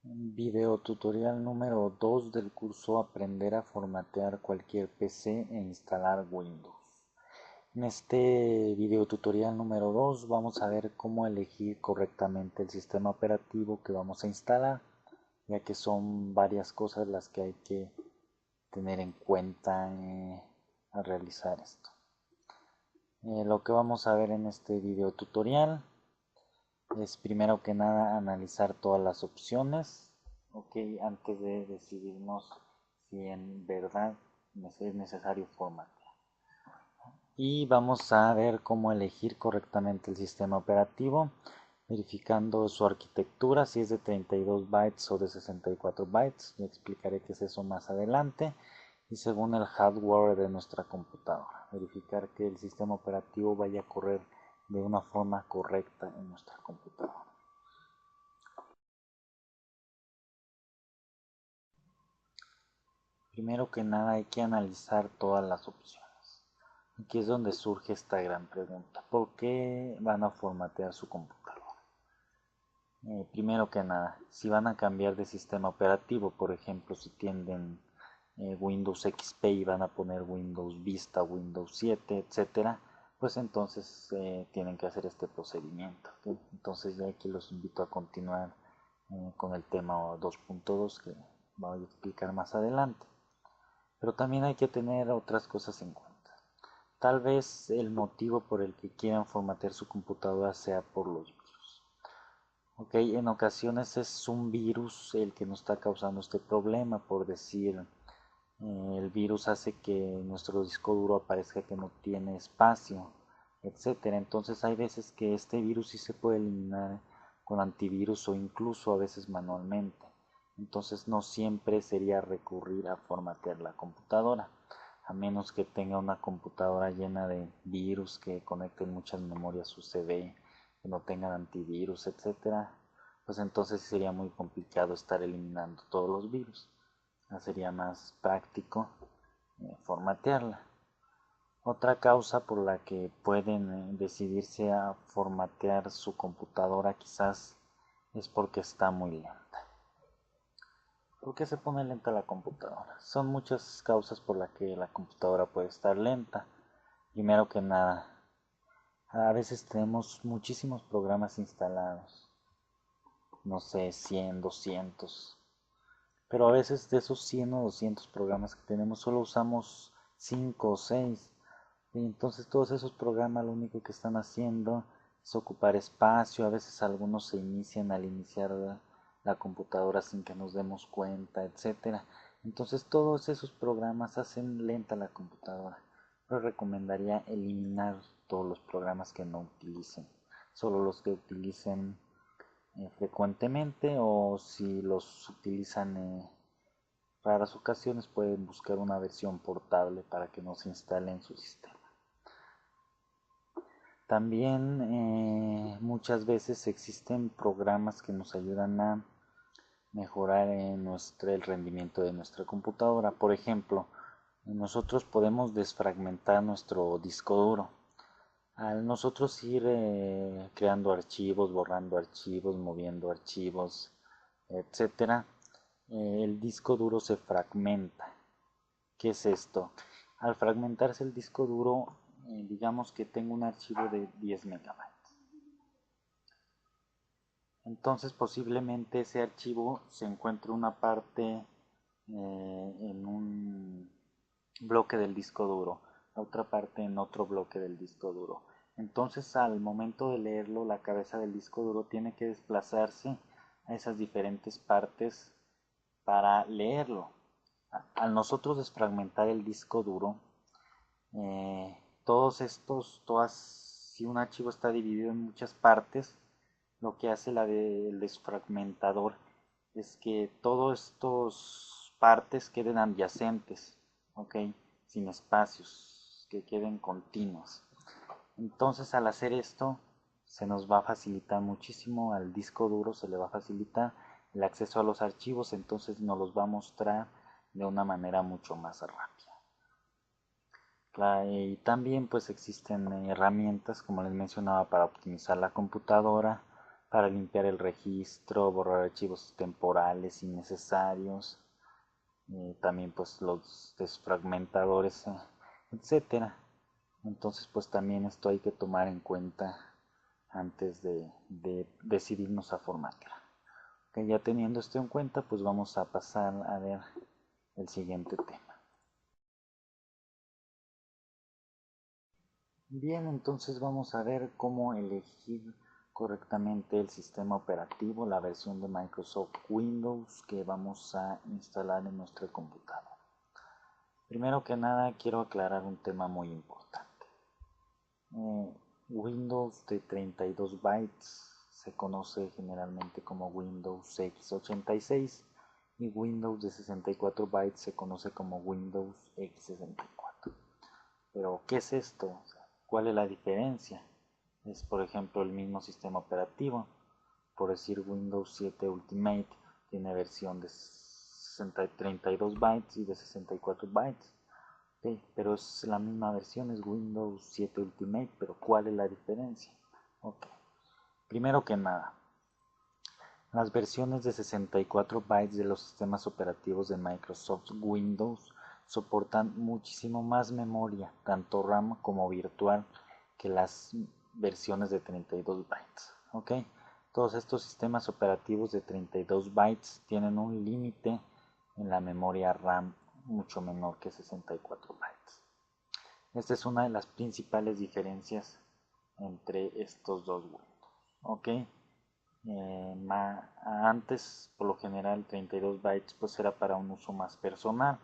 Video tutorial número 2 del curso Aprender a formatear cualquier PC e instalar Windows. En este video tutorial número 2 vamos a ver cómo elegir correctamente el sistema operativo que vamos a instalar, ya que son varias cosas las que hay que tener en cuenta al realizar esto. Lo que vamos a ver en este video tutorial es primero que nada analizar todas las opciones, ok, antes de decidirnos si en verdad es necesario formatear. Y vamos a ver cómo elegir correctamente el sistema operativo, verificando su arquitectura, si es de 32 bytes o de 64 bytes. Ya explicaré qué es eso más adelante. Y según el hardware de nuestra computadora, verificar que el sistema operativo vaya a correr de una forma correcta en nuestra computadora. Primero que nada hay que analizar todas las opciones. Aquí es donde surge esta gran pregunta. ¿Por qué van a formatear su computadora? Primero que nada, si van a cambiar de sistema operativo, por ejemplo, si tienden Windows XP y van a poner Windows Vista, Windows 7, etcétera, pues entonces tienen que hacer este procedimiento. ¿Okay? Entonces ya aquí los invito a continuar con el tema 2.2 que voy a explicar más adelante. Pero también hay que tener otras cosas en cuenta. Tal vez el motivo por el que quieran formatear su computadora sea por los virus. Ok, en ocasiones es un virus el que nos está causando este problema, por decir, el virus hace que nuestro disco duro aparezca que no tiene espacio, etcétera. Entonces hay veces que este virus sí se puede eliminar con antivirus o incluso a veces manualmente. Entonces no siempre sería recurrir a formatear la computadora, a menos que tenga una computadora llena de virus que conecten muchas memorias USB, que no tengan antivirus, etcétera. Pues entonces sería muy complicado estar eliminando todos los virus. Sería más práctico formatearla. Otra causa por la que pueden decidirse a formatear su computadora quizás es porque está muy lenta. ¿Por qué se pone lenta la computadora? Son muchas causas por las que la computadora puede estar lenta. Primero que nada, a veces tenemos muchísimos programas instalados. No sé, 100, 200. Pero a veces de esos 100 o 200 programas que tenemos solo usamos 5 o 6. Y entonces todos esos programas lo único que están haciendo es ocupar espacio. A veces algunos se inician al iniciar la computadora sin que nos demos cuenta, etcétera. Entonces todos esos programas hacen lenta la computadora. Yo recomendaría eliminar todos los programas que no utilicen, solo los que utilicen frecuentemente, o si los utilizan raras ocasiones pueden buscar una versión portable para que no se instale en su sistema. También muchas veces existen programas que nos ayudan a mejorar el rendimiento de nuestra computadora. Por ejemplo, nosotros podemos desfragmentar nuestro disco duro. Al nosotros ir creando archivos, borrando archivos, moviendo archivos, etcétera, el disco duro se fragmenta. ¿Qué es esto? Al fragmentarse el disco duro, digamos que tengo un archivo de 10 megabytes. Entonces posiblemente ese archivo se encuentre una parte en un bloque del disco duro, la otra parte en otro bloque del disco duro. Entonces al momento de leerlo, la cabeza del disco duro tiene que desplazarse a esas diferentes partes para leerlo. Al nosotros desfragmentar el disco duro, si un archivo está dividido en muchas partes, lo que hace el desfragmentador es que todas estas partes queden adyacentes, ¿ok? Sin espacios, que queden continuos. Entonces al hacer esto se nos va a facilitar muchísimo al disco duro, se le va a facilitar el acceso a los archivos, entonces nos los va a mostrar de una manera mucho más rápida. Y también pues existen herramientas, como les mencionaba, para optimizar la computadora, para limpiar el registro, borrar archivos temporales innecesarios, también pues los desfragmentadores, etcétera. Entonces pues también esto hay que tomar en cuenta antes de decidirnos a formatear. Okay, ya teniendo esto en cuenta, pues vamos a pasar a ver el siguiente tema. Bien, entonces vamos a ver cómo elegir correctamente el sistema operativo, la versión de Microsoft Windows que vamos a instalar en nuestra computadora. Primero que nada quiero aclarar un tema muy importante. Windows de 32 bytes se conoce generalmente como Windows x86 y Windows de 64 bytes se conoce como Windows x64. Pero, ¿qué es esto? ¿Cuál es la diferencia? Es, por ejemplo, el mismo sistema operativo. Por decir, Windows 7 Ultimate tiene versión de 32 bytes y de 64 bytes. Okay, pero es la misma versión, es Windows 7 Ultimate, pero ¿cuál es la diferencia? Okay. Primero que nada, las versiones de 64 bytes de los sistemas operativos de Microsoft Windows soportan muchísimo más memoria, tanto RAM como virtual, que las versiones de 32 bytes. ¿Okay? Todos estos sistemas operativos de 32 bytes tienen un límite en la memoria RAM mucho menor que 64 bytes. Esta es una de las principales diferencias entre estos dos Windows. ¿Okay? Antes, por lo general, 32 bytes pues era para un uso más personal.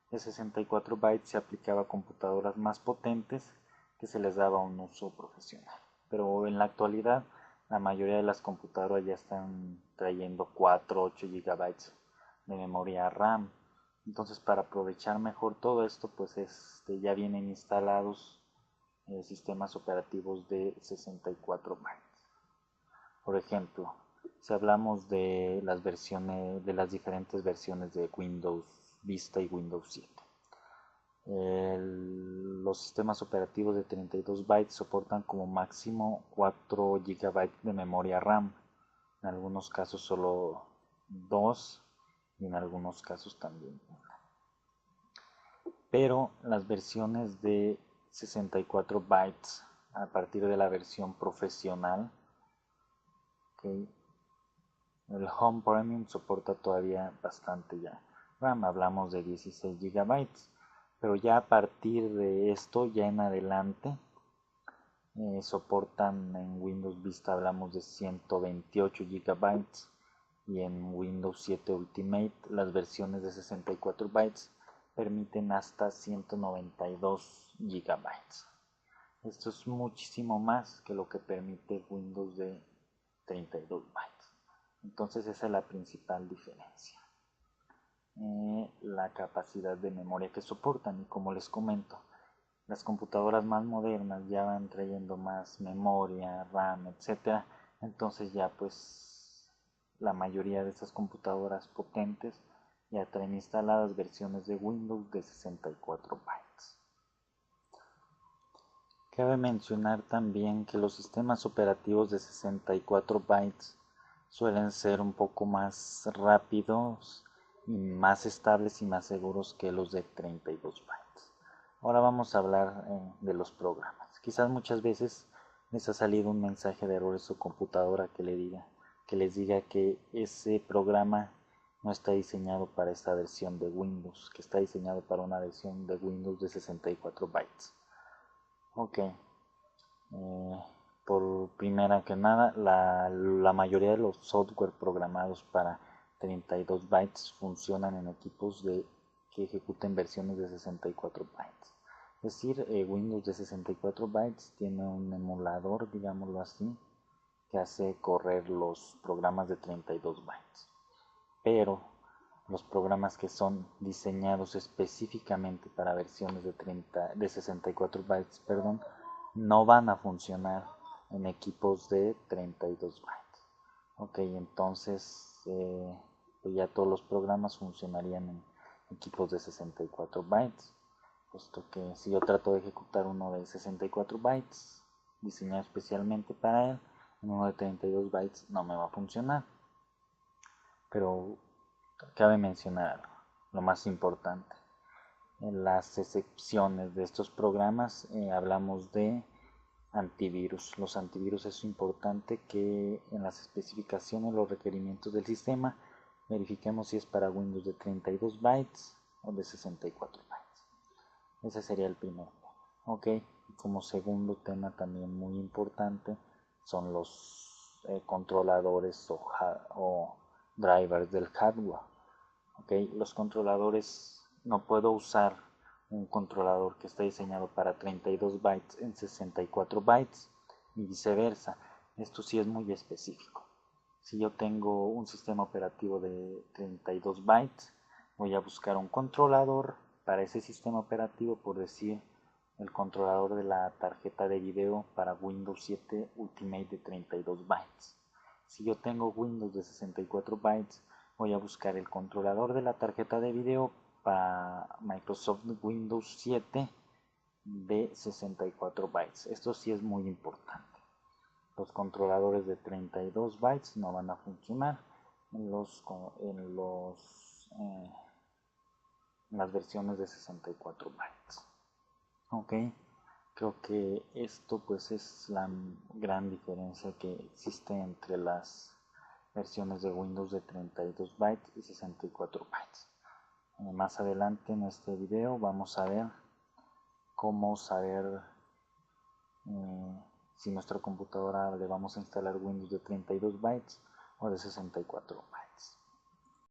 De 64 bytes se aplicaba a computadoras más potentes que se les daba un uso profesional. Pero en la actualidad, la mayoría de las computadoras ya están trayendo 4 8 gigabytes de memoria RAM. Entonces, para aprovechar mejor todo esto, pues ya vienen instalados sistemas operativos de 64 bytes. Por ejemplo, si hablamos de las versiones, de las diferentes versiones de Windows Vista y Windows 7. Los sistemas operativos de 32 bytes soportan como máximo 4 GB de memoria RAM, en algunos casos solo 2 y en algunos casos también 1. Pero las versiones de 64 bytes a partir de la versión profesional, okay, el Home Premium soporta todavía bastante ya RAM, hablamos de 16 GB, pero ya a partir de esto, ya en adelante, soportan en Windows Vista hablamos de 128 GB y en Windows 7 Ultimate las versiones de 64 bytes permiten hasta 192 GB. Esto es muchísimo más que lo que permite Windows de 32 bytes. Entonces esa es la principal diferencia. La capacidad de memoria que soportan, y como les comento, las computadoras más modernas ya van trayendo más memoria, RAM, etcétera. Entonces ya pues la mayoría de estas computadoras potentes ya traen instaladas versiones de Windows de 64 bytes. Cabe mencionar también que los sistemas operativos de 64 bytes suelen ser un poco más rápidos y más estables y más seguros que los de 32 bytes. Ahora vamos a hablar de los programas. Quizás muchas veces les ha salido un mensaje de error en su computadora que les diga que ese programa no está diseñado para esta versión de Windows, que está diseñado para una versión de Windows de 64 bytes. Ok. Por primera que nada, la mayoría de los software programados para 32 bytes funcionan en equipos que ejecuten versiones de 64 bytes. Es decir, Windows de 64 bytes tiene un emulador, digámoslo así, que hace correr los programas de 32 bytes. Pero los programas que son diseñados específicamente para versiones de 64 bytes, perdón, no van a funcionar en equipos de 32 bytes. Ok, entonces pues ya todos los programas funcionarían en equipos de 64 bytes, puesto que si yo trato de ejecutar uno de 64 bytes diseñado especialmente para él, uno de 32 bytes no me va a funcionar. Pero cabe mencionar algo, lo más importante. En las excepciones de estos programas hablamos de antivirus. Los antivirus es importante que en las especificaciones, los requerimientos del sistema, verifiquemos si es para Windows de 32 bytes o de 64 bytes. Ese sería el primer tema. Ok, como segundo tema también muy importante son los controladores o drivers del hardware. Okay, los controladores, no puedo usar un controlador que está diseñado para 32 bytes en 64 bytes y viceversa. Esto sí es muy específico. Si yo tengo un sistema operativo de 32 bytes, voy a buscar un controlador para ese sistema operativo, por decir el controlador de la tarjeta de video para Windows 7 Ultimate de 32 bytes. Si yo tengo Windows de 64 bytes, voy a buscar el controlador de la tarjeta de video para Microsoft Windows 7 de 64 bytes. Esto sí es muy importante. Los controladores de 32 bytes no van a funcionar en las versiones de 64 bytes. Ok, creo que esto pues es la gran diferencia que existe entre las versiones de Windows de 32 bytes y 64 bytes. Más adelante en este video vamos a ver cómo saber si nuestra computadora le vamos a instalar Windows de 32 bytes o de 64 bytes.